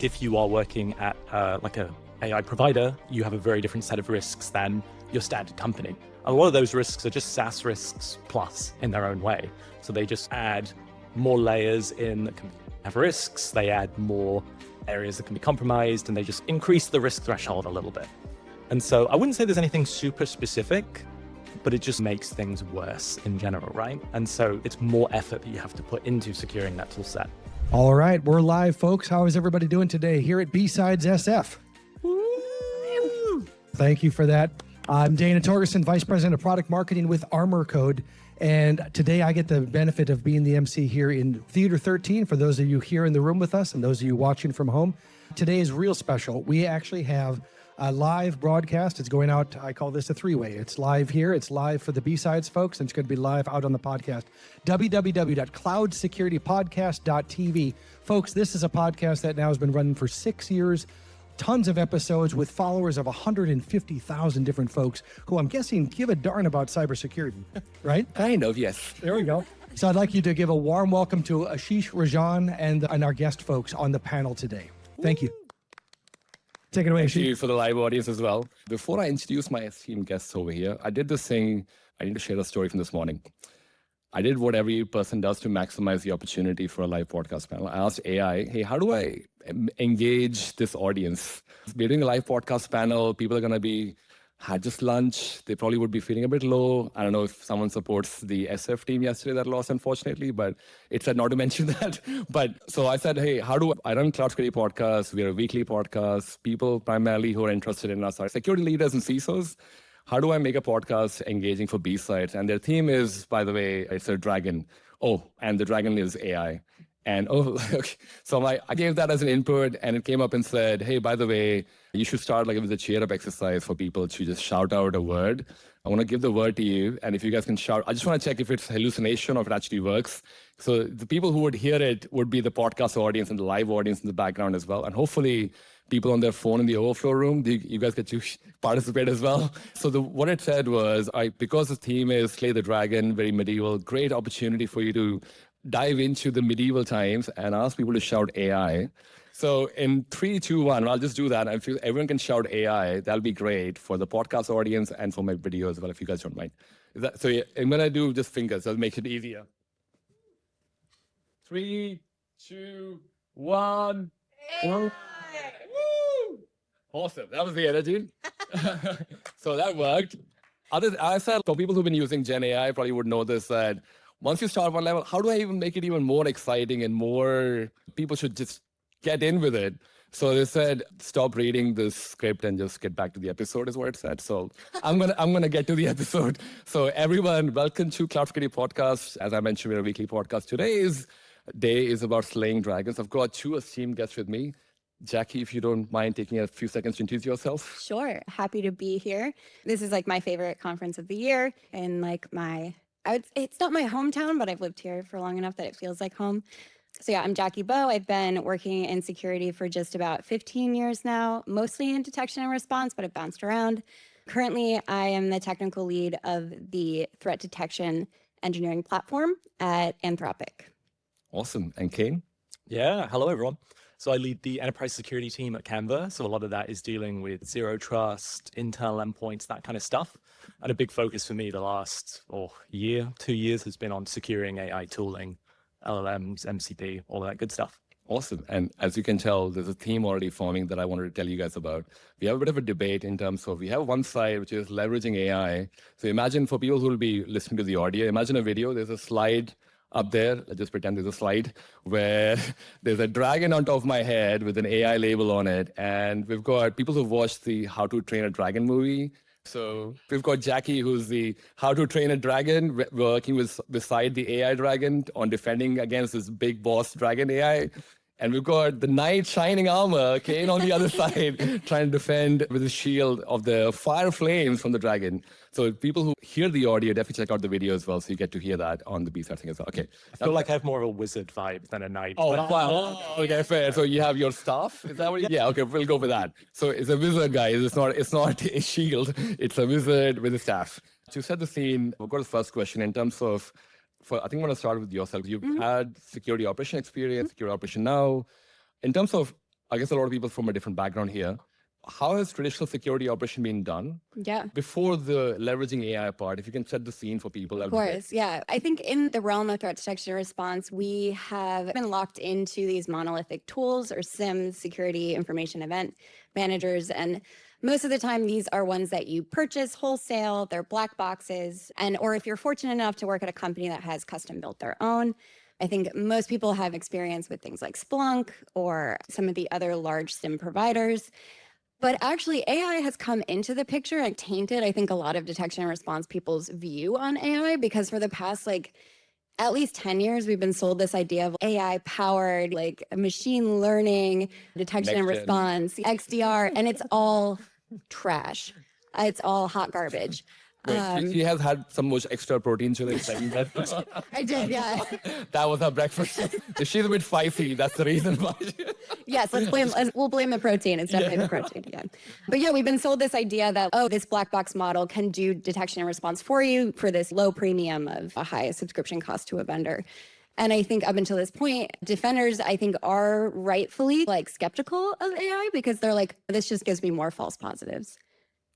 If you are working at like a AI provider, you have a very different set of risks than your standard company. A lot of those risks are just SaaS risks plus in their own way. So they just add more layers in that can have risks, they add more areas that can be compromised, and they just increase the risk threshold a little bit. And so I wouldn't say there's anything super specific, but it just makes things worse in general, right? And so it's more effort that you have to put into securing that tool set. All right, we're live, folks. How is everybody doing today here at BSidesSF? Woo! Thank you for that. I'm Dana Torgerson, Vice President of Product Marketing with Armor Code. And today I get the benefit of being the MC here in Theater 13 for those of you here in the room with us and those of you watching from home. Today is real special. We actually have a live broadcast. It's going out, I call this a three-way. It's live here, it's live for the B-Sides folks, and it's going to be live out on the podcast. www.cloudsecuritypodcast.tv. Folks, this is a podcast that now has been running for 6 years, tons of episodes with followers of 150,000 different folks who I'm guessing give a darn about cybersecurity, right? Kind of, yes. There we go. So I'd like you to give a warm welcome to Ashish Rajan and our guest folks on the panel today. Thank you. Take it away, Ashish. Thank you for the live audience as well. Before I introduce my esteemed guests over here, I did this thing. I need to share a story from this morning. I did what every person does to maximize the opportunity for a live podcast panel. I asked AI, hey, how do I engage this audience? We're doing a live podcast panel. People are going to be had just lunch. They probably would be feeling a bit low. I don't know if someone supports the SF team yesterday that lost, unfortunately, but it said not to mention that. But so I said, hey, how do I run Cloud Security Podcast? We're a weekly podcast. People primarily who are interested in us are security leaders and CISOs. How do I make a podcast engaging for B-Sides? And their theme is, by the way, it's a dragon. Oh, and the dragon is AI. And okay. So I gave that as an input, and it came up and said, hey, by the way, you should start like with a cheer up exercise for people to just shout out a word. I want to give the word to you. And if you guys can shout, I just want to check if it's hallucination or if it actually works. So the people who would hear it would be the podcast audience and the live audience in the background as well. And hopefully people on their phone in the overflow room, you guys get to participate as well. So what it said was, because the theme is Slay the Dragon, very medieval, great opportunity for you to dive into the medieval times and ask people to shout AI. So in 3, 2, 1, I'll just do that. And if everyone can shout AI, that'll be great for the podcast audience and for my video as well, if you guys don't mind. So yeah, I'm going to do just fingers. That'll make it easier. 3, 2, 1. Woo! Awesome. That was the energy. So that worked. I said, for people who've been using Gen AI, probably would know this, that once you start one level, how do I even make it even more exciting and more people should just get in with it? So they said, stop reading this script and just get back to the episode is what it said. So I'm gonna get to the episode. So everyone, welcome to Cloud Security Podcast. As I mentioned, we're a weekly podcast. Today's day is about slaying dragons. I've got 2 esteemed guests with me. Jackie, if you don't mind taking a few seconds to introduce yourself. Sure. Happy to be here. This is like my favorite conference of the year and like it's not my hometown, but I've lived here for long enough that it feels like home. So yeah, I'm Jackie Bowe. I've been working in security for just about 15 years now, mostly in detection and response, but I've bounced around. Currently, I am the technical lead of the threat detection engineering platform at Anthropic. Awesome. And Kane? Yeah, hello everyone. So I lead the enterprise security team at Canva. So a lot of that is dealing with zero trust, internal endpoints, that kind of stuff. And a big focus for me the last 2 years has been on securing AI tooling, LLMs, MCP, all that good stuff. Awesome. And as you can tell, there's a theme already forming that I wanted to tell you guys about. We have a bit of a debate in terms of, we have one side, which is leveraging AI. So imagine for people who will be listening to the audio, imagine a video, there's a slide up there, let's just pretend there's a slide where there's a dragon on top of my head with an AI label on it. And we've got people who've watched the How to Train a Dragon movie. So we've got Jackie, who's the How to Train a Dragon, working beside the AI dragon on defending against this big boss dragon AI. And we've got the knight shining armor, Kane on the other side, trying to defend with his shield of the fire flames from the dragon. So people who hear the audio, definitely check out the video as well, so you get to hear that on the B-side thing as well. Okay. I feel like I have more of a wizard vibe than a knight. Oh, wow. Okay, fair. So you have your staff? Is that what yeah, okay, we'll go with that. So it's a wizard, guys. It's not a shield. It's a wizard with a staff. To set the scene, we've got the first question in terms of, I think I'm going to start with yourself. You've had security operation experience, security operation now. In terms of I guess a lot of people from a different background here. How has traditional security operation been done? Yeah. Before the leveraging AI part, if you can set the scene for people. Of course, yeah. I think in the realm of threat detection and response, we have been locked into these monolithic tools or SIEMs, security information event managers. And most of the time, these are ones that you purchase wholesale, they're black boxes. Or if you're fortunate enough to work at a company that has custom built their own, I think most people have experience with things like Splunk or some of the other large SIEM providers. But actually, AI has come into the picture and tainted, I think, a lot of detection and response people's view on AI, because for the past, at least 10 years, we've been sold this idea of AI-powered, machine learning, detection and response, XDR, and it's all trash. It's all hot garbage. Wait, she has had some much extra protein chili. I did, yeah. That was her breakfast. If she's a bit feisty, that's the reason why. Yes, we'll blame the protein. It's definitely the protein, yeah. But yeah, we've been sold this idea that, this black box model can do detection and response for you for this low premium of a high subscription cost to a vendor. And I think up until this point, defenders, I think, are rightfully skeptical of AI because they're like, this just gives me more false positives.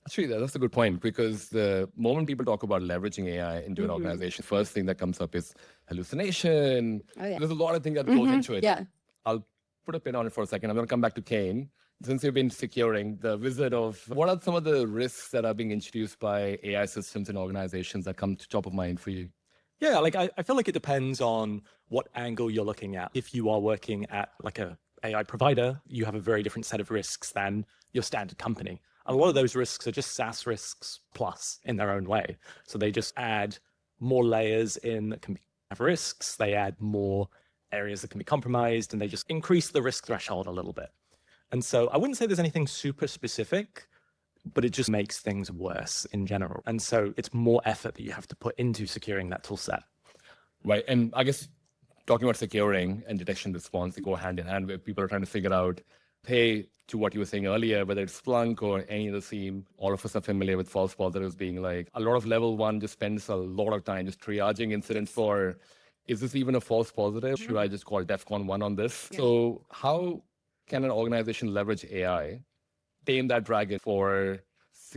Actually, that's a good point, because the moment people talk about leveraging AI into an organization, first thing that comes up is hallucination. Oh, yeah. There's a lot of things that goes into it. Yeah. I'll put a pin on it for a second. I'm going to come back to Kane. Since you've been securing the wizard of, what are some of the risks that are being introduced by AI systems in organizations that come to top of mind for you? Yeah, I feel like it depends on what angle you're looking at. If you are working at a AI provider, you have a very different set of risks than your standard company. A lot of those risks are just SaaS risks plus in their own way. So they just add more layers in that can have risks. They add more areas that can be compromised, and they just increase the risk threshold a little bit. And so I wouldn't say there's anything super specific, but it just makes things worse in general. And so it's more effort that you have to put into securing that tool set. Right. And I guess talking about securing and detection response, they go hand in hand, where people are trying to figure out, hey, to what you were saying earlier, whether it's Splunk or any other SIEM, all of us are familiar with false positives being a lot of level one just spends a lot of time just triaging incidents for, is this even a false positive? Should I just call DEFCON 1 on this? Yeah. So how can an organization leverage AI, tame that dragon for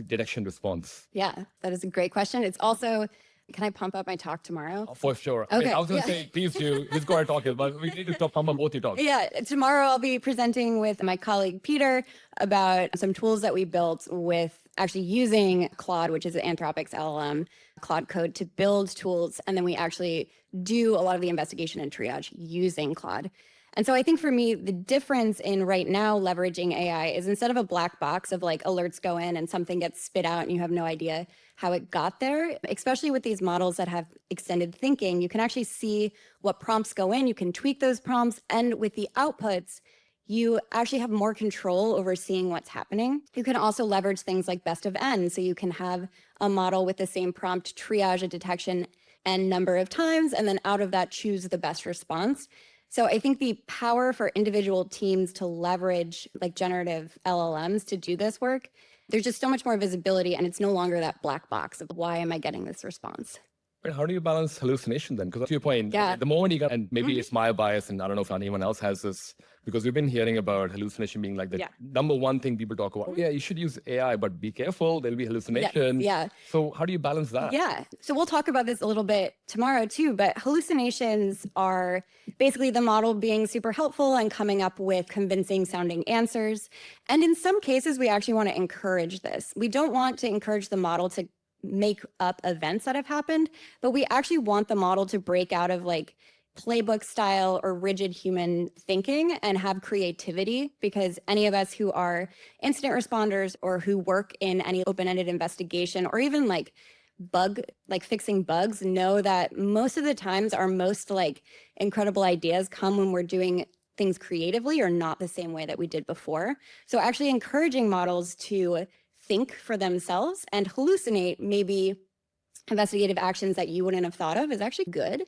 detection response? Yeah, that is a great question. It's also, can I pump up my talk tomorrow? For sure. Okay. I was going to say, please do. He's going to talk, but we need to pump up both your talks. Yeah, tomorrow I'll be presenting with my colleague Peter about some tools that we built with actually using Claude, which is Anthropic's LLM, Claude Code, to build tools. And then we actually do a lot of the investigation and triage using Claude. And so I think for me, the difference in right now leveraging AI is instead of a black box of alerts go in and something gets spit out and you have no idea how it got there, especially with these models that have extended thinking, you can actually see what prompts go in, you can tweak those prompts, and with the outputs, you actually have more control over seeing what's happening. You can also leverage things like best of n, so you can have a model with the same prompt triage a detection n number of times, and then out of that choose the best response. So I think the power for individual teams to leverage generative LLMs to do this work, there's just so much more visibility, and it's no longer that black box of why am I getting this response? But how do you balance hallucination then? Because to your point, the moment you got, and maybe it's my bias, and I don't know if anyone else has this, because we've been hearing about hallucination being the number one thing people talk about. Oh, yeah, you should use AI, but be careful, there'll be hallucination. Yeah. So how do you balance that? Yeah. So we'll talk about this a little bit tomorrow too, but hallucinations are basically the model being super helpful and coming up with convincing sounding answers. And in some cases, we actually want to encourage this. We don't want to encourage the model to make up events that have happened, but we actually want the model to break out of playbook style or rigid human thinking and have creativity, because any of us who are incident responders or who work in any open-ended investigation or even fixing bugs know that most of the times our most incredible ideas come when we're doing things creatively or not the same way that we did before. So actually encouraging models to think for themselves and hallucinate maybe investigative actions that you wouldn't have thought of is actually good,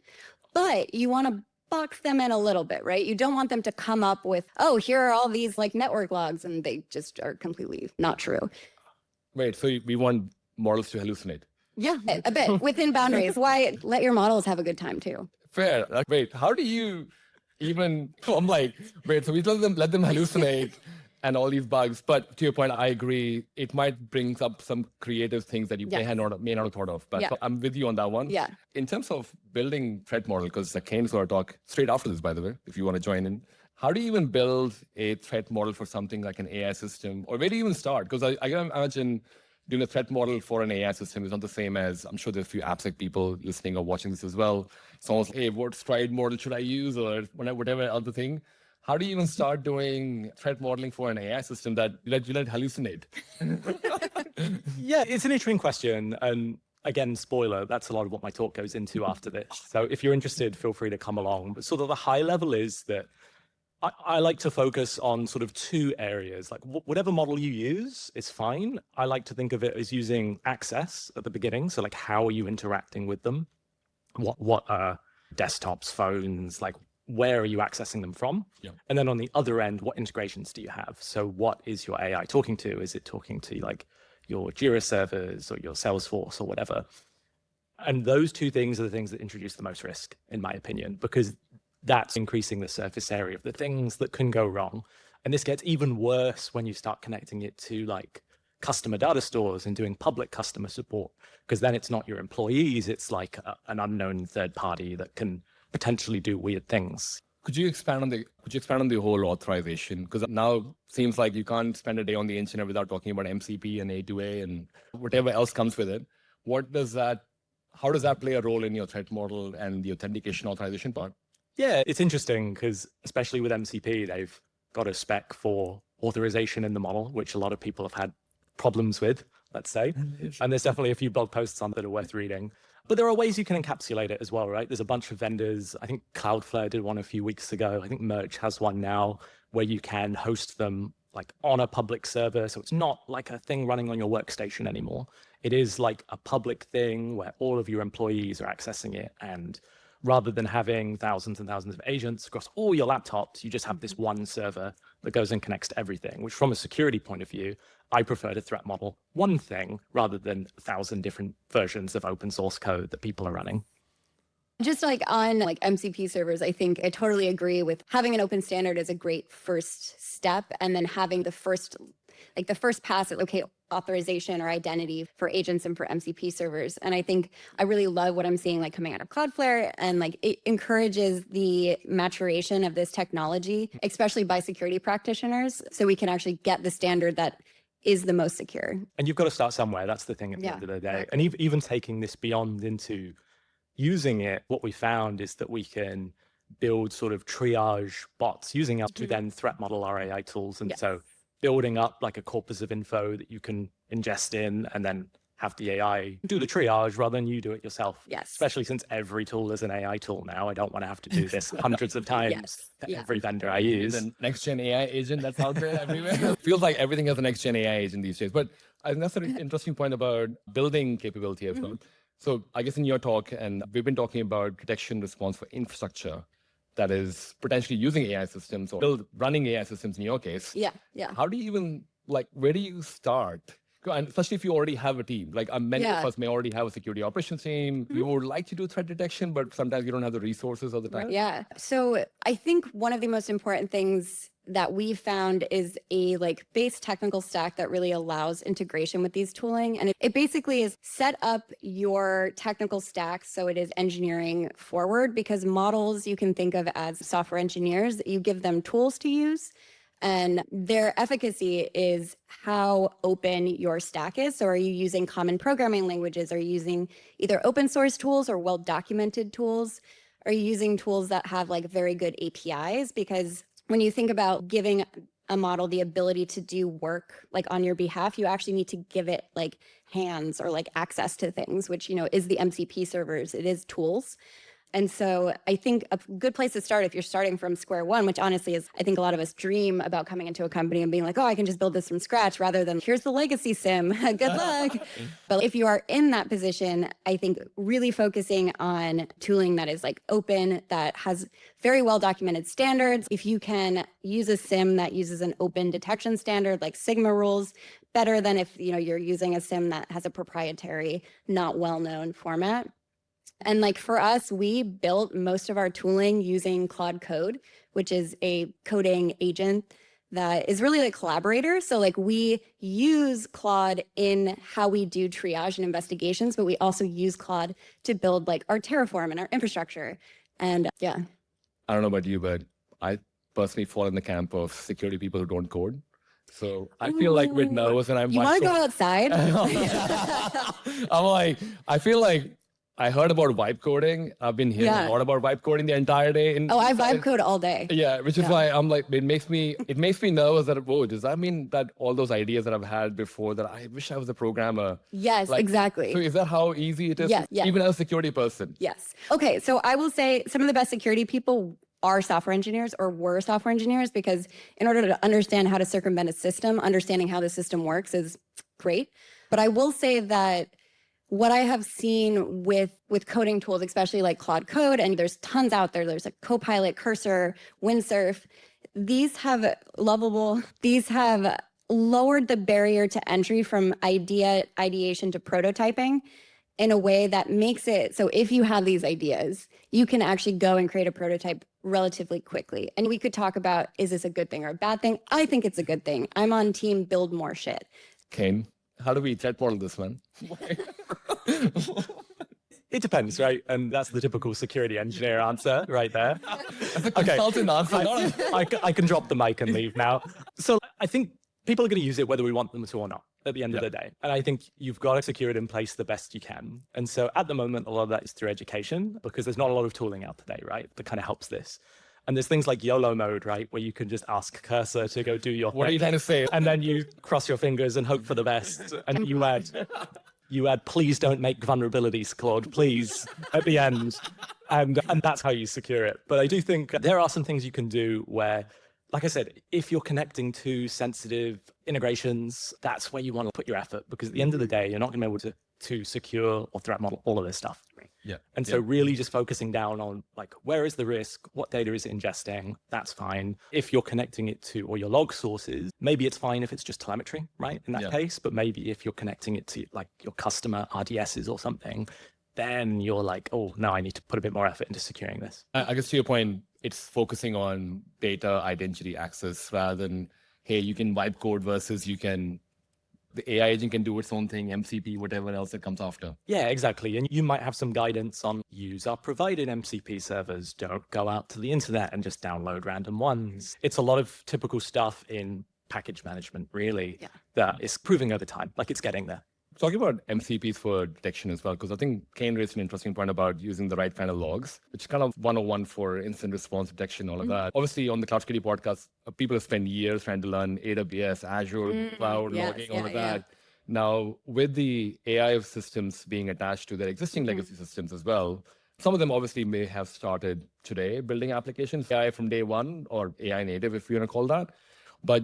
but you want to box them in a little bit, right? You don't want them to come up with, oh, here are all these network logs, and they just are completely not true. Wait, so we want models to hallucinate? Yeah, a bit within boundaries. Why let your models have a good time too? Fair. Wait, how do you even, I'm like, wait, so we let them hallucinate and all these bugs. But to your point, I agree. It might bring up some creative things that you may not have thought of. But I'm with you on that one. Yeah. In terms of building threat model, because Kane's going to talk straight after this, by the way, if you want to join in. How do you even build a threat model for something like an AI system? Or where do you even start? Because I can imagine doing a threat model for an AI system is not the same as, I'm sure there's a few AppSec people listening or watching this as well. It's almost, hey, what stride model should I use or whatever other thing? How do you even start doing threat modeling for an AI system that you let hallucinate? Yeah, it's an interesting question. And again, spoiler, that's a lot of what my talk goes into after this. So if you're interested, feel free to come along. But sort of the high level is that I like to focus on sort of two areas. Like whatever model you use is fine. I like to think of it as using access at the beginning. So like, how are you interacting with them? What desktops, phones, like where are you accessing them from? Yeah. And then on the other end, what integrations do you have? So what is your AI talking to? Is it talking to like your Jira servers or your Salesforce or whatever? And those two things are the things that introduce the most risk, in my opinion, because that's increasing the surface area of the things that can go wrong. And this gets even worse when you start connecting it to like customer data stores and doing public customer support, because then it's not your employees, it's like an unknown third party that can potentially do weird things. Could you expand on the whole authorization? Because now seems like you can't spend a day on the internet without talking about MCP and A2A and whatever else comes with it. How does that play a role in your threat model and the authentication authorization part? Yeah, it's interesting because especially with MCP, they've got a spec for authorization in the model, which a lot of people have had problems with, let's say. And there's definitely a few blog posts on that are worth reading. But there are ways you can encapsulate it as well, right? There's a bunch of vendors. I think Cloudflare did one a few weeks ago. I think Merch has one now where you can host them like on a public server. So it's not like a thing running on your workstation anymore. It is like a public thing where all of your employees are accessing it. And rather than having thousands and thousands of agents across all your laptops, you just have this one server that goes and connects to everything, which from a security point of view, I prefer to threat model one thing rather than 1,000 different versions of open source code that people are running. Just like on like MCP servers, I think I totally agree with having an open standard is a great first step. And then having the first pass at authorization or identity for agents and for MCP servers. And I think I really love what I'm seeing like coming out of Cloudflare, and like it encourages the maturation of this technology, especially by security practitioners, so we can actually get the standard that is the most secure. And you've got to start somewhere. That's the thing at the end of the day. Exactly. And even taking this beyond into using it, what we found is that we can build sort of triage bots using us to then threat model our AI tools. And so building up like a corpus of info that you can ingest in and then have the AI do the triage rather than you do it yourself. Yes. Especially since every tool is an AI tool now. I don't want to have to do this hundreds of times to every vendor I use. The next gen AI agent that's out there everywhere. Feels like everything has a next gen AI agent these days. But I think that's an interesting point about building capability as well. So I guess in your talk, and we've been talking about detection response for infrastructure that is potentially using AI systems or running AI systems in your case. Yeah. How do you even, like, where do you start? And especially if you already have a team, like many of us may already have a security operations team. You would like to do threat detection, but sometimes you don't have the resources or the time. Yeah. So I think one of the most important things that we found is a like base technical stack that really allows integration with these tooling. And it basically is set up your technical stack so it is engineering forward, because models you can think of as software engineers. You give them tools to use, and their efficacy is how open your stack is. So are you using common programming languages? Are you using either open source tools or well-documented tools? Are you using tools that have like very good APIs? Because when you think about giving a model the ability to do work like on your behalf, you actually need to give it like hands or like access to things, which, you know, is the MCP servers, it is tools. And so I think a good place to start if you're starting from square one, which honestly is, I think a lot of us dream about coming into a company and being like, oh, I can just build this from scratch, rather than here's the legacy sim, good luck. But if you are in that position, I think really focusing on tooling that is like open, that has very well documented standards. If you can use a sim that uses an open detection standard like Sigma rules, better than if, you know, you're using a sim that has a proprietary, not well-known format. And like for us, we built most of our tooling using Claude Code, which is a coding agent that is really like collaborator. So like we use Claude in how we do triage and investigations, but we also use Claude to build like our Terraform and our infrastructure. And yeah. I don't know about you, but I personally fall in the camp of security people who don't code. So I feel like a bit nervous and I'm You want to go outside? I'm like, I feel like I heard about vibe coding. I've been hearing a lot about vibe coding the entire day. I vibe code all day. Yeah, which is why I'm like, it makes me nervous that, whoa, does that mean that all those ideas that I've had before that I wish I was a programmer? Yes, like, exactly. So is that how easy it is? Yes, Even as a security person? Yes. Okay, so I will say some of the best security people are software engineers or were software engineers, because in order to understand how to circumvent a system, understanding how the system works is great. But I will say that what I have seen with coding tools, especially like Claude Code, and there's tons out there, there's like Copilot, Cursor, Windsurf, these have lowered the barrier to entry from ideation to prototyping in a way that makes it so if you have these ideas, you can actually go and create a prototype relatively quickly. And we could talk about, is this a good thing or a bad thing? I think it's a good thing. I'm on team build more shit. Kane, how do we threat model this, man? It depends, right? And that's the typical security engineer answer right there. That's a consultant answer. I can drop the mic and leave now. So I think people are going to use it whether we want them to or not at the end of the day. And I think you've got to secure it in place the best you can. And so at the moment, a lot of that is through education, because there's not a lot of tooling out today, right? That kind of helps this. And there's things like YOLO mode, right? Where you can just ask Cursor to go do your thing. What are you trying to say? And then you cross your fingers and hope for the best. And you add, please don't make vulnerabilities, Claude, please, at the end. And that's how you secure it. But I do think there are some things you can do where, like I said, if you're connecting to sensitive integrations, that's where you want to put your effort, because at the end of the day, you're not going to be able to secure or threat model all of this stuff. Yeah. And so really just focusing down on like, where is the risk? What data is it ingesting? That's fine. If you're connecting it to, or your log sources, maybe it's fine if it's just telemetry, right? In that case, but maybe if you're connecting it to like your customer RDSs or something, then you're like, oh, no, I need to put a bit more effort into securing this. I guess to your point, it's focusing on data identity access rather than, hey, you can vibe code versus the AI agent can do its own thing, MCP, whatever else that comes after. Yeah, exactly. And you might have some guidance on use our provided MCP servers. Don't go out to the internet and just download random ones. It's a lot of typical stuff in package management, really, that is proving over time, like it's getting there. Talking about MCPs for detection as well, because I think Kane raised an interesting point about using the right kind of logs, which is kind of 101 for incident response detection, all of that. Obviously, on the Cloud Security podcast, people have spent years trying to learn AWS, Azure, cloud, logging, all of that. Now, with the AI systems being attached to their existing legacy systems as well, some of them obviously may have started today building applications, AI from day one, or AI native, if you want to call that. But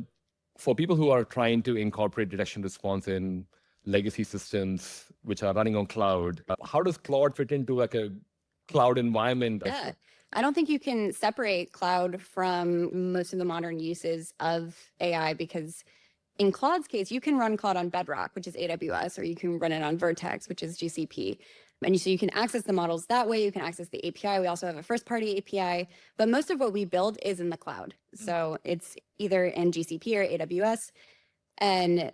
for people who are trying to incorporate detection response in legacy systems which are running on cloud, how does Claude fit into like a cloud environment? Yeah, I don't think you can separate cloud from most of the modern uses of AI, because in Claude's case, you can run Claude on Bedrock, which is AWS, or you can run it on Vertex, which is GCP. And so you can access the models that way. You can access the API. We also have a first-party API, but most of what we build is in the cloud. So it's either in GCP or AWS. And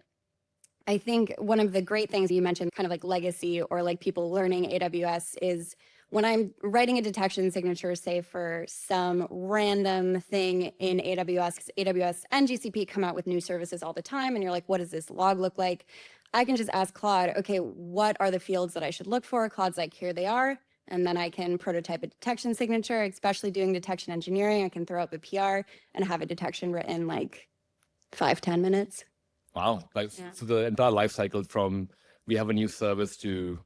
I think one of the great things you mentioned, kind of like legacy or like people learning AWS, is when I'm writing a detection signature, say for some random thing in AWS, because AWS and GCP come out with new services all the time, and you're like, what does this log look like? I can just ask Claude, okay, what are the fields that I should look for? Claude's like, here they are. And then I can prototype a detection signature, especially doing detection engineering. I can throw up a PR and have a detection written like 5-10 minutes. Wow. So the entire life cycle from we have a new service to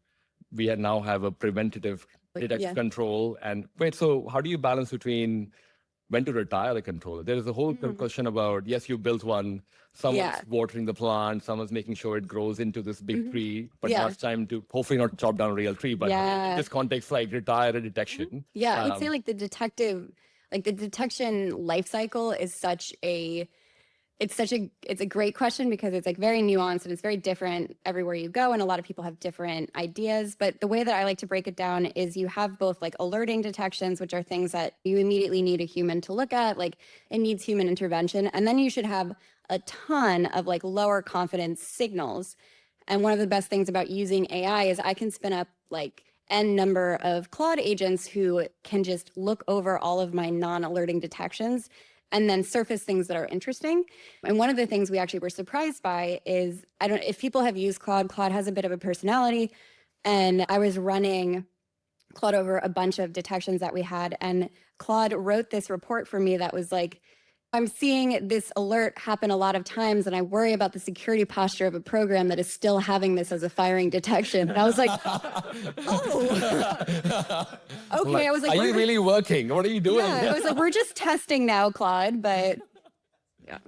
we now have a preventative detection control. And wait, so how do you balance between when to retire the controller? There is a whole question about, yes, you built one, someone's watering the plant, someone's making sure it grows into this big tree, but now it's time to hopefully not chop down a real tree, but in this context, like retire a detection. Yeah, I would say like the detection life cycle is such a It's a great question because it's like very nuanced and it's very different everywhere you go. And a lot of people have different ideas. But the way that I like to break it down is you have both like alerting detections, which are things that you immediately need a human to look at, like it needs human intervention. And then you should have a ton of like lower confidence signals. And one of the best things about using AI is I can spin up like N number of Claude agents who can just look over all of my non-alerting detections and then surface things that are interesting. And one of the things we actually were surprised by is, I don't, if people have used Claude has a bit of a personality. And I was running Claude over a bunch of detections that we had. And Claude wrote this report for me that was like, I'm seeing this alert happen a lot of times, and I worry about the security posture of a program that is still having this as a firing detection. And I was like, oh, okay. I was like, are you really working? What are you doing? Yeah, I was like, we're just testing now, Claude, but yeah.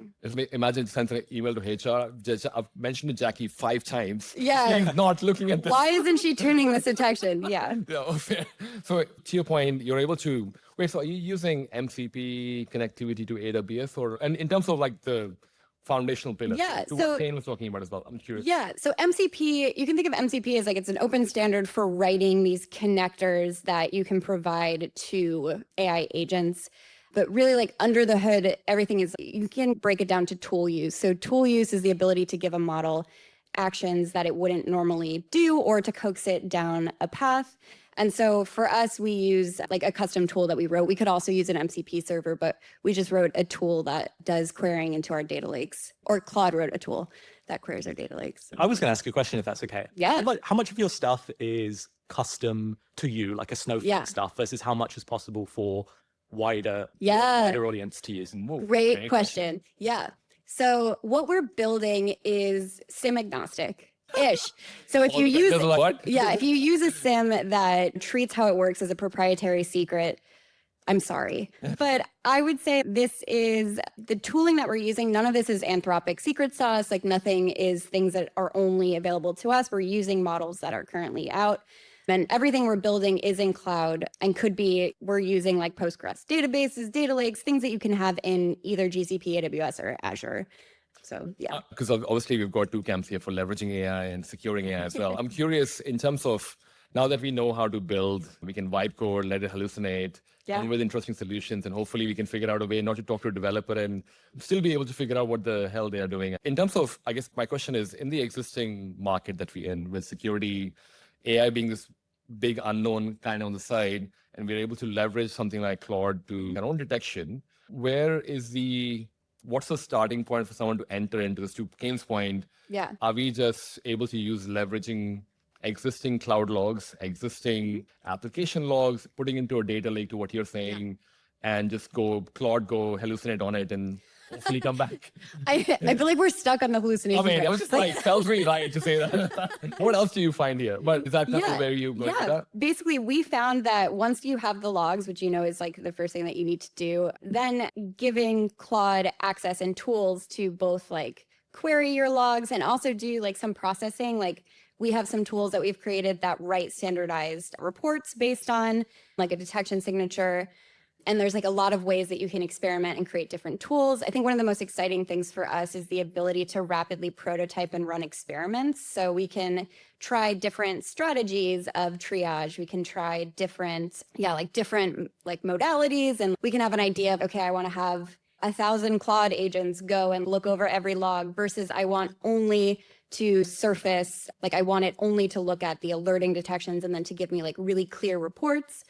Imagine sending an email to HR. I've mentioned to Jackie 5 times. Yeah. She's not looking at this. Why isn't she turning this detection? Yeah. No, fair. So to your point, you're able to, so are you using MCP connectivity to AWS and in terms of like the foundational pillars? Yeah. To So what Kane was talking about as well. I'm curious. Yeah. So MCP, you can think of MCP as like it's an open standard for writing these connectors that you can provide to AI agents. But really, like under the hood, everything is, you can break it down to tool use. So tool use is the ability to give a model actions that it wouldn't normally do or to coax it down a path. And so for us, we use like a custom tool that we wrote. We could also use an MCP server, but we just wrote a tool that does querying into our data lakes, or Claude wrote a tool that queries our data lakes. I was going to ask you a question if that's okay. Yeah. How much of your stuff is custom to you, like a Snowflake stuff, versus how much is possible for wider audience to use? Great question. Yeah. So what we're building is SIM agnostic-ish. So if you use if you use a SIM that treats how it works as a proprietary secret, I'm sorry. But I would say this is the tooling that we're using. None of this is Anthropic secret sauce. Like nothing is things that are only available to us. We're using models that are currently out. And everything we're building is in cloud and we're using like Postgres databases, data lakes, things that you can have in either GCP, AWS, or Azure. So, yeah. Because obviously we've got 2 camps here for leveraging AI and securing AI as well. I'm curious in terms of now that we know how to build, we can wipe code, let it hallucinate, and with interesting solutions. And hopefully we can figure out a way not to talk to a developer and still be able to figure out what the hell they are doing. In terms of, I guess my question is, in the existing market that we're in with security, AI being this big unknown kind of on the side, and we're able to leverage something like Claude to our own detection, what's the starting point for someone to enter into this? To Kane's point, are we just able to use leveraging existing cloud logs, existing application logs, putting into a data lake to what you're saying, and just go hallucinate on it and hopefully come back? I feel like we're stuck on the hallucination. I mean, I was just like, felt really right to say that. What else do you find here? But is that where you go with that? Basically, we found that once you have the logs, which is like the first thing that you need to do, then giving Claude access and tools to both like query your logs and also do like some processing. Like we have some tools that we've created that write standardized reports based on like a detection signature. And there's like a lot of ways that you can experiment and create different tools. I think one of the most exciting things for us is the ability to rapidly prototype and run experiments. So we can try different strategies of triage. We can try different modalities, and we can have an idea of, okay, I want to have 1,000 Claude agents go and look over every log versus I want only to surface, like I want it only to look at the alerting detections and then to give me like really clear reports.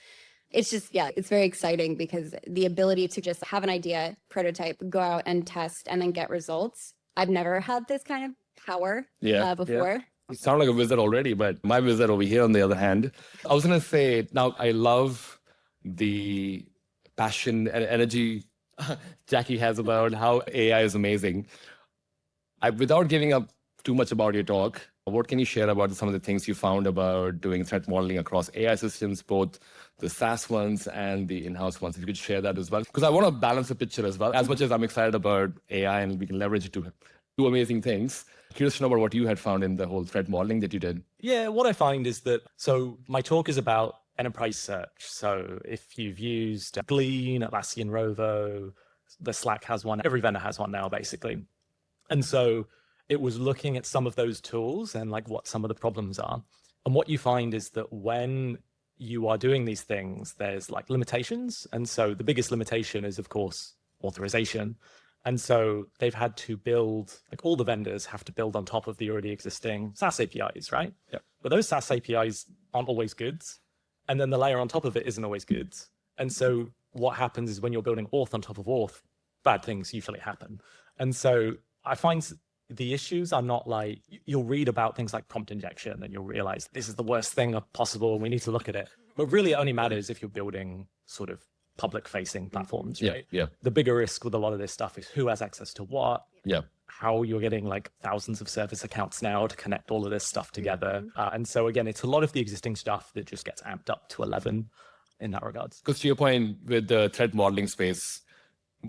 It's just, it's very exciting because the ability to just have an idea, prototype, go out and test, and then get results. I've never had this kind of power before. Yeah. You sound like a wizard already, but my wizard over here, on the other hand, I was going to say, now I love the passion and energy Jackie has about how AI is amazing. Without giving up too much about your talk, what can you share about some of the things you found about doing threat modeling across AI systems, both the SaaS ones and the in-house ones? If you could share that as well. Because I want to balance the picture as well. As much as I'm excited about AI and we can leverage it to do amazing things, curious to know about what you had found in the whole threat modeling that you did. Yeah, what I find is that, so my talk is about enterprise search. So if you've used Glean, Atlassian Rovo, The Slack has one. Every vendor has one now, basically. And so it was looking at some of those tools and like what some of the problems are. And what you find is that when you are doing these things, there's like limitations. And so the biggest limitation is, of course, authorization. And so they've had to build, like all the vendors have to build on top of the already existing SaaS APIs, right? Yeah. But those SaaS APIs aren't always good. And then the layer on top of it isn't always good. And so what happens is when you're building auth on top of auth, bad things usually happen. And so I find the issues are not like, you'll read about things like prompt injection and you'll realize this is the worst thing possible and we need to look at it. But really it only matters if you're building sort of public facing platforms, right? Yeah. The bigger risk with a lot of this stuff is who has access to what, Yeah. how you're getting like thousands of service accounts now to connect all of this stuff together. And so again, it's a lot of the existing stuff that just gets amped up to 11 in that regards. Because to your point with the threat modeling space,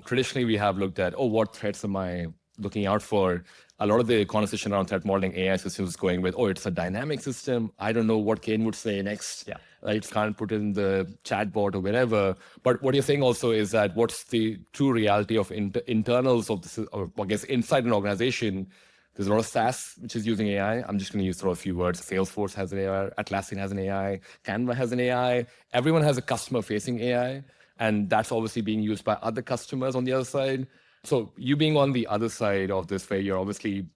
traditionally we have looked at, what threats am I looking out for? A lot of the conversation around threat modeling AI systems is going with, it's a dynamic system. I don't know what Kane would say next. Yeah. I can't put it in the chatbot or wherever. But what you're saying also is that what's the true reality of internals of this, or I guess inside an organization? There's a lot of SaaS which is using AI. I'm just going to throw a few words. Salesforce has an AI, Atlassian has an AI, Canva has an AI. Everyone has a customer-facing AI, and that's obviously being used by other customers on the other side. So you being on the other side of this, where you're obviously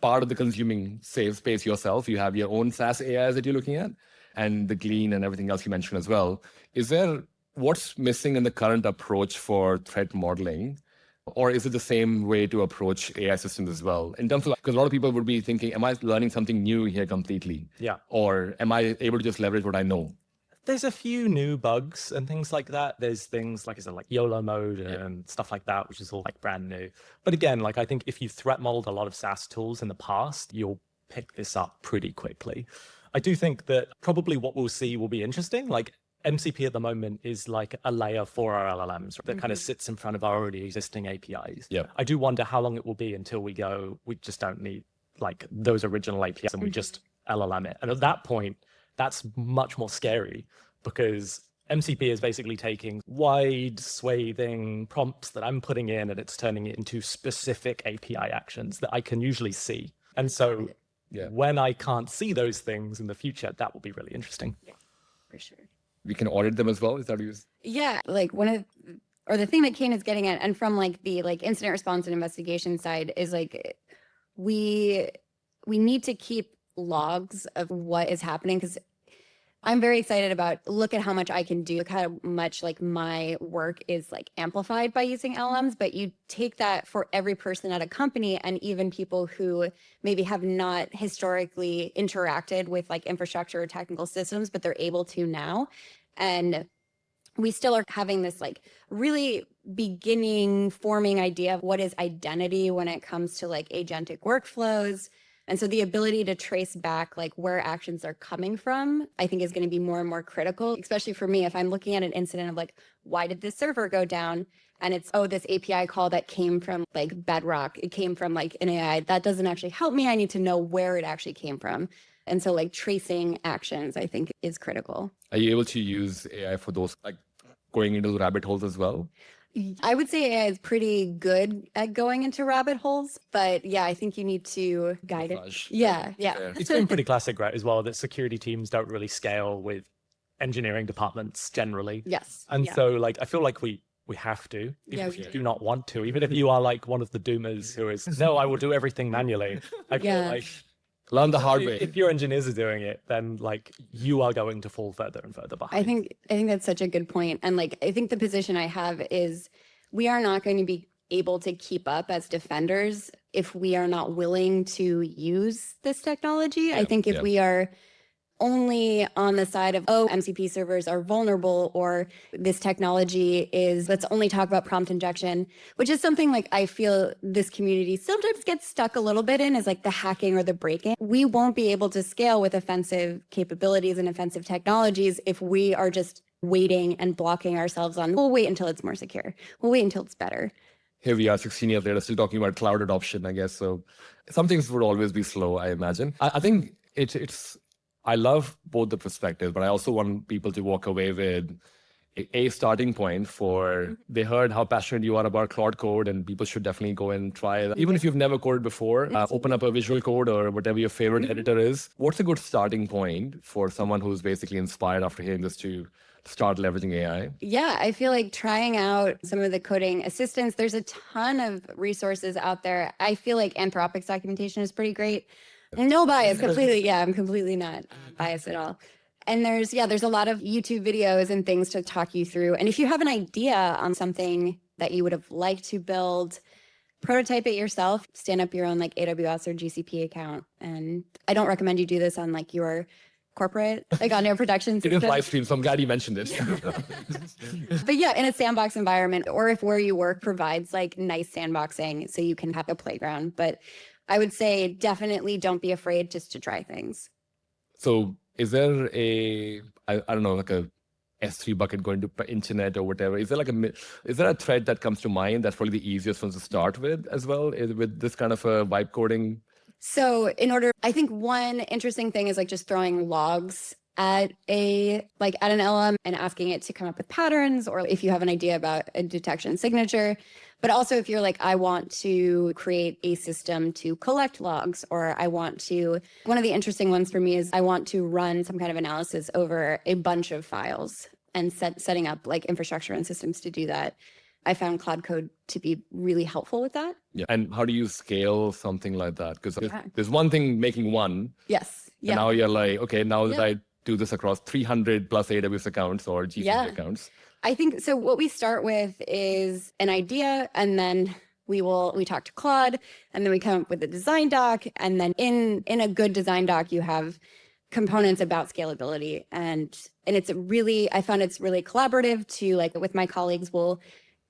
part of the consuming sales space yourself, you have your own SaaS AIs that you're looking at, and the Glean and everything else you mentioned as well. What's missing in the current approach for threat modeling? Or is it the same way to approach AI systems as well? In terms of, because a lot of people would be thinking, am I learning something new here completely? Yeah. Or am I able to just leverage what I know? There's a few new bugs and things like that. There's things like, like YOLO mode and stuff like that, which is all like brand new. But again, like I think if you threat modeled a lot of SaaS tools in the past, you'll pick this up pretty quickly. I do think that probably what we'll see will be interesting. Like MCP at the moment is like a layer for our LLMs that kind of sits in front of our already existing APIs. Yeah. I do wonder how long it will be until we just don't need like those original APIs and we just LLM it. And at that point, that's much more scary because MCP is basically taking wide swathing prompts that I'm putting in and it's turning it into specific API actions that I can usually see. And so when I can't see those things in the future, that will be really interesting. Yeah, for sure. We can audit them as well. Is that what you? Yeah, like the thing that Kane is getting at, and from like the like incident response and investigation side is like we need to keep logs of what is happening, because I'm very excited about look at how much I can do, look how much like my work is like amplified by using LLMs. But you take that for every person at a company, and even people who maybe have not historically interacted with like infrastructure or technical systems, but they're able to now. And we still are having this like really beginning forming idea of what is identity when it comes to like agentic workflows. And so the ability to trace back like where actions are coming from, I think is going to be more and more critical, especially for me. If I'm looking at an incident of like, why did this server go down? And it's, this API call that came from like Bedrock, it came from like an AI, that doesn't actually help me. I need to know where it actually came from. And so like tracing actions, I think is critical. Are you able to use AI for those, like going into the rabbit holes as well? I would say AI is pretty good at going into rabbit holes, but yeah, I think you need to guide it. Yeah. It's been pretty classic, right, as well, that security teams don't really scale with engineering departments generally. Yes. And so like, I feel like we have to, even if you do not want to, even if you are like one of the doomers who is, no, I will do everything manually. I feel like learn the hard way. If your engineers are doing it, then like you are going to fall further and further behind. I think that's such a good point. And like, I think the position I have is we are not going to be able to keep up as defenders if we are not willing to use this technology. I think if we are only on the side of, MCP servers are vulnerable, or this technology is, let's only talk about prompt injection, which is something like I feel this community sometimes gets stuck a little bit in, is like the hacking or the breaking. We won't be able to scale with offensive capabilities and offensive technologies if we are just waiting and blocking ourselves on, we'll wait until it's more secure. We'll wait until it's better. Here we are 16 years later, still talking about cloud adoption, I guess. So some things would always be slow, I imagine. I think it's I love both the perspectives, but I also want people to walk away with, a starting point for, they heard how passionate you are about Claude Code, and people should definitely go and try that. Even if you've never coded before, open up a Visual Code or whatever your favorite editor is. What's a good starting point for someone who's basically inspired after hearing this to start leveraging AI? Yeah, I feel like trying out some of the coding assistants, there's a ton of resources out there. I feel like Anthropic's documentation is pretty great. No bias, completely. Yeah, I'm completely not biased at all. And there's a lot of YouTube videos and things to talk you through. And if you have an idea on something that you would have liked to build, prototype it yourself, stand up your own like AWS or GCP account. And I don't recommend you do this on like your corporate, like on your production system. It is live stream, so I'm glad you mentioned this. But yeah, in a sandbox environment, or if where you work provides like nice sandboxing so you can have a playground. But I would say definitely don't be afraid just to try things. So is there I don't know, like a S3 bucket going to internet or whatever? Is there a thread that comes to mind that's probably the easiest one to start with as well, with this kind of a vibe coding? So I think one interesting thing is like just throwing logs at an LM and asking it to come up with patterns, or if you have an idea about a detection signature. But also if you're like, I want to create a system to collect logs, or one of the interesting ones for me is I want to run some kind of analysis over a bunch of files and setting up like infrastructure and systems to do that. I found Cloud Code to be really helpful with that. Yeah. And how do you scale something like that? Because there's one thing making one. Yes. Yeah. And now you're like, okay, now that I do this across 300 plus AWS accounts or GCP accounts. I think so. What we start with is an idea, and then we talk to Claude, and then we come up with a design doc. And then in a good design doc, you have components about scalability. And I found it's really collaborative to, like, with my colleagues, we'll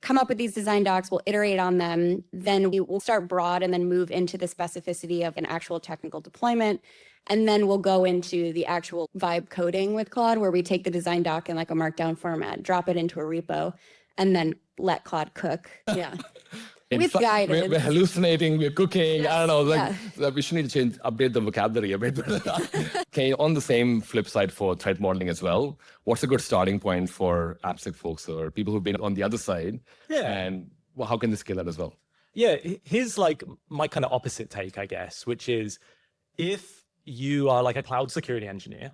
come up with these design docs, we'll iterate on them, then we will start broad and then move into the specificity of an actual technical deployment. And then we'll go into the actual vibe coding with Claude, where we take the design doc in like a markdown format, drop it into a repo, and then let Claude cook. Yeah. With guidance. We're hallucinating, we're cooking. Yes. I don't know, we should need to update the vocabulary a bit. Okay, on the same flip side for threat modeling as well, what's a good starting point for AppSec folks or people who've been on the other side? Yeah. And how can they scale that as well? Yeah, here's like my kind of opposite take, I guess, which is if you are like a cloud security engineer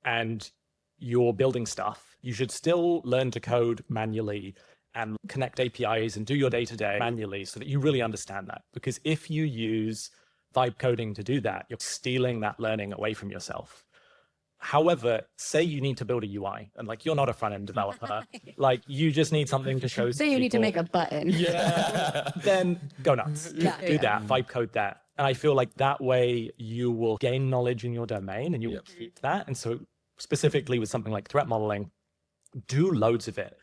and you're building stuff, you should still learn to code manually and connect APIs and do your day-to-day manually so that you really understand that. Because if you use vibe coding to do that, you're stealing that learning away from yourself. However, say you need to build a UI and like you're not a front-end developer, like you just need something to show. Say you need to make a button. Yeah. Then go nuts. Do that, vibe code that. And I feel like that way you will gain knowledge in your domain and you will keep that. And so specifically with something like threat modeling, do loads of it.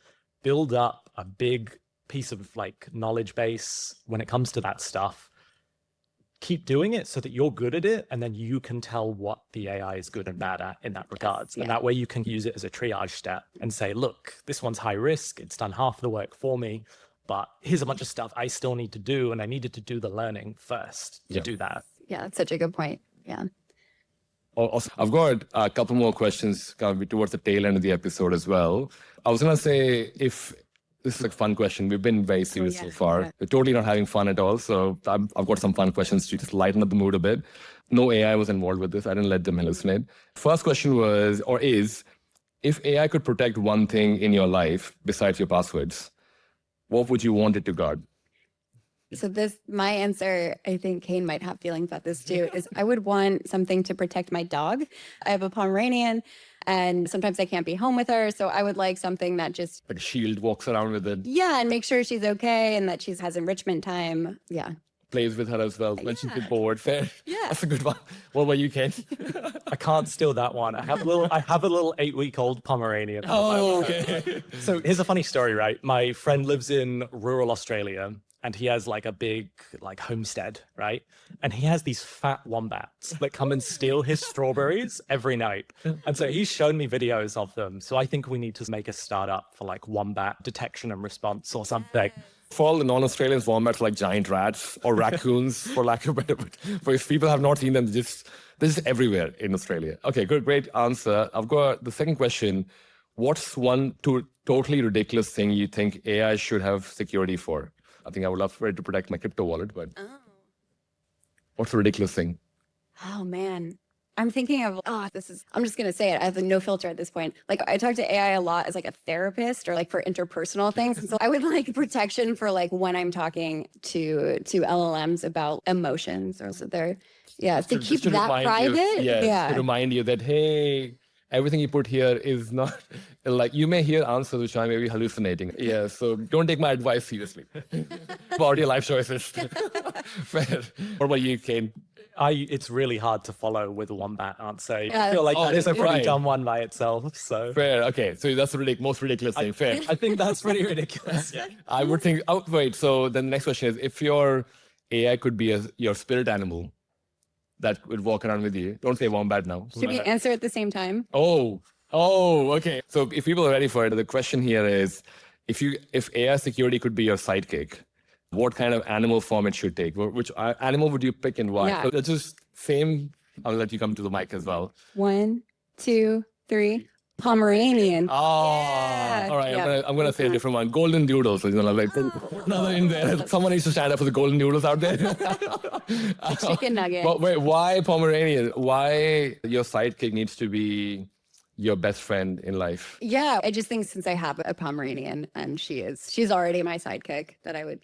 Build up a big piece of like knowledge base when it comes to that stuff. Keep doing it so that you're good at it, and then you can tell what the AI is good and bad at in that regards. And that way you can use it as a triage step and say, look, this one's high risk. It's done half the work for me, but here's a bunch of stuff I still need to do, and I needed to do the learning first to do that. Yeah, that's such a good point. Yeah. Also, I've got a couple more questions towards the tail end of the episode as well. I was going to say, if this is a fun question, we've been very serious so far. Yeah. We're totally not having fun at all. So I've got some fun questions to just lighten up the mood a bit. No AI was involved with this. I didn't let them hallucinate. First question was, or is, if AI could protect one thing in your life besides your passwords, what would you want it to guard? So my answer, I think Kane might have feelings about this too, is I would want something to protect my dog. I have a Pomeranian and sometimes I can't be home with her. So I would like something that just... Like a shield, walks around with it. Yeah, and make sure she's okay and that she has enrichment time. Yeah. Plays with her as well when she's bored. Fair. Yeah. That's a good one. What about you, Kane? I can't steal that one. I have a little 8-week-old Pomeranian. Oh, okay. So here's a funny story, right? My friend lives in rural Australia and he has like a big like homestead, right? And he has these fat wombats that come and steal his strawberries every night. And so he's shown me videos of them. So I think we need to make a startup for like wombat detection and response or something. For all the non-Australians, wombats are like giant rats or raccoons, for lack of a better word. But if people have not seen them, they're just everywhere in Australia. Okay, good, great answer. I've got the second question. what's one totally ridiculous thing you think AI should have security for? I think I would love for it to protect my crypto wallet, but what's a ridiculous thing? Oh man. I'm thinking of, I'm just going to say it. I have no filter at this point. Like I talk to AI a lot as like a therapist or like for interpersonal things. And so I would like protection for like when I'm talking to LLMs about emotions or so they're, to keep that private. To remind you that, hey, everything you put here is not like you may hear answers which I may be hallucinating. Yeah, so don't take my advice seriously about your life choices. Fair. What about you, Kane? It's really hard to follow with a wombat answer. I feel like that is a pretty dumb one by itself. So fair. Okay, so that's the most ridiculous thing. Fair. I think that's pretty ridiculous. Yeah. I would think. Oh, wait. So then the next question is: if your AI could be your spirit animal that would walk around with you, don't say wombat now. Should we answer at the same time? Oh, okay. So if people are ready for it, the question here is: if AI security could be your sidekick, what kind of animal form it should take? Which animal would you pick and why? Yeah. So that's just same. I'll let you come to the mic as well. 1, 2, 3. Pomeranian. All right. Yeah. I'm gonna say a different one. Golden doodles. Like another in there. Someone needs to stand up for the golden doodles out there. Chicken nugget. But wait, why Pomeranian? Why your sidekick needs to be your best friend in life? Yeah, I just think since I have a Pomeranian and she's already my sidekick that I would,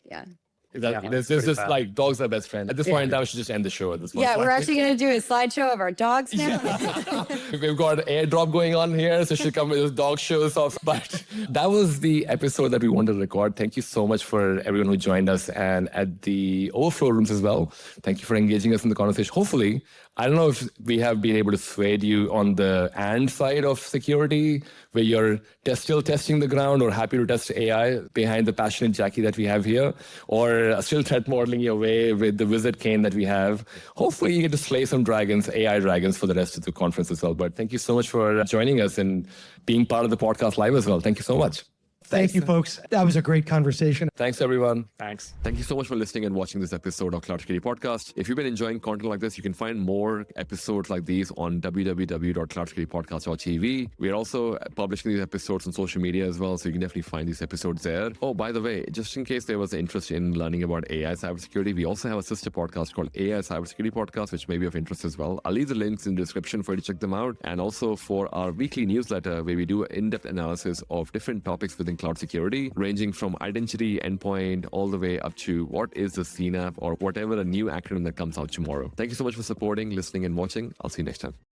There's just like dogs are best friends. At this point in time, we should just end the show at this point. Yeah, we're actually going to do a slideshow of our dogs now. We've got an airdrop going on here, so she'll come with those dog shows off. But that was the episode that we wanted to record. Thank you so much for everyone who joined us and at the overflow rooms as well. Thank you for engaging us in the conversation. Hopefully, I don't know if we have been able to sway you on the and side of security, where you're still testing the ground or happy to test AI behind the passionate Jackie that we have here, or still threat modeling your way with the wizard Kane that we have. Hopefully you get to slay some dragons, AI dragons, for the rest of the conference as well. But thank you so much for joining us and being part of the podcast live as well. Thank you so much. Thank you, folks. That was a great conversation. Thanks, everyone. Thanks. Thank you so much for listening and watching this episode of Cloud Security Podcast. If you've been enjoying content like this, you can find more episodes like these on www.cloudsecuritypodcast.tv. We are also publishing these episodes on social media as well, so you can definitely find these episodes there. Oh, by the way, just in case there was interest in learning about AI cybersecurity, we also have a sister podcast called AI Cybersecurity Podcast, which may be of interest as well. I'll leave the links in the description for you to check them out. And also for our weekly newsletter, where we do in-depth analysis of different topics within cloud security, ranging from identity, endpoint, all the way up to what is the CNAP or whatever a new acronym that comes out tomorrow. Thank you so much for supporting, listening, and watching. I'll see you next time.